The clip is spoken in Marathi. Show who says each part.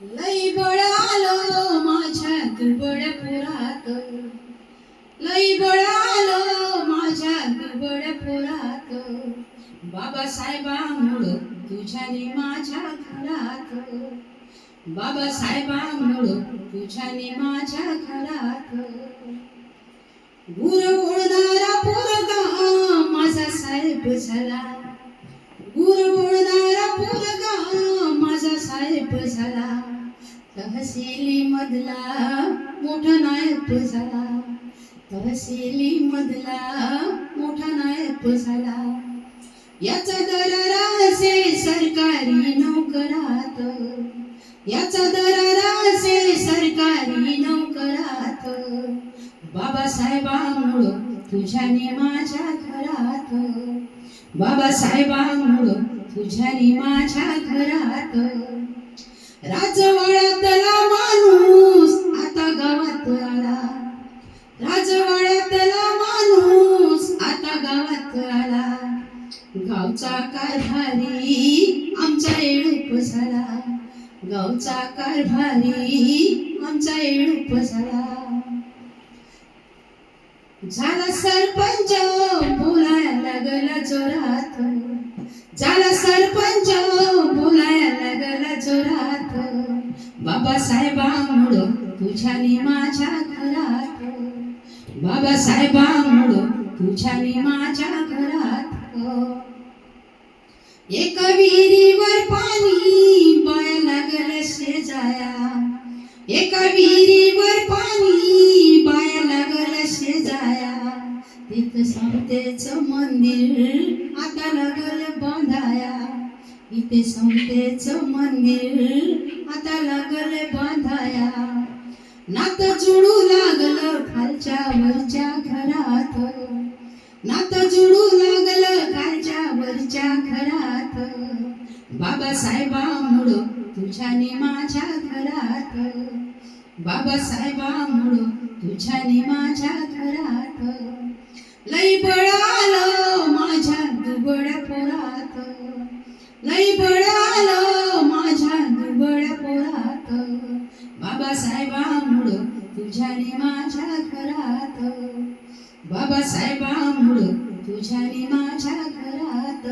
Speaker 1: लई बळ आलं माझ्या दुबळ पुरात, लई बळ आलं माझ्या दुबळ पुरात, बाबासाहेबांमुळं तुझ्याने माझ्या घरात, बाबासाहेबांमुळं तुझ्याने माझ्या घरात. गुर ओळणारा पोरगा माझा साहेब झाला, गुर ओळणारा पोरगा माझा साहेब झाला, तहसीली मधला मोठा नायक झाला, तहसीली मधला मोठा नायक झाला. याचा दरारासे सरकारी नोकरात, याचा दरारासे सरकारी नोकरात, बाबासाहेबांमुळं तुझ्याने माझ्या घरात, बाबासाहेबांमुळं तुझ्याने माझ्या घरात. राजवाड्यातला माणूस आता गावात आला, राजवाड्यातला माणूस आता गावात आला, गावचा कारभारी आमचा एळूप झाला, गावचा कारभारी आमचा एळूप झाला. झाला सरपंच बोलायला लागला जोरात, झाला सरपंच बोलायला लागला जोरात, बाबासाहेबांमुळं तुझ्याने माझ्या घरात, बाबासाहेबांमुळं तुझ्याने माझ्या घरात. एका विहिरीवर पाणी बाया लागलं शेजाया, एका विहिरीवर पाणी बाया लागलं शेजाया, तिथं समतेचं मंदिर आता लागलं बांधाया, इथे समतेचं मंदिर आता लागलं बांधाया. नातं जुळू लागलं खालच्या वरच्या घरात, नातं जुळू लागलं खालच्या वरच्या घरात, बाबासाहेबांमुळं तुझ्याने माझ्या घरात, बाबासाहेबांमुळं तुझ्याने माझ्या घरात. लई बळ आलं माझ्या दुबळ पोरात, लई बळ आलं माझ्या दुबळ पोरात, बाबासाहेबांमुळं तुझ्याने माझ्या घरात, बाबासाहेबांमुळं तुझ्याने माझ्या घरात.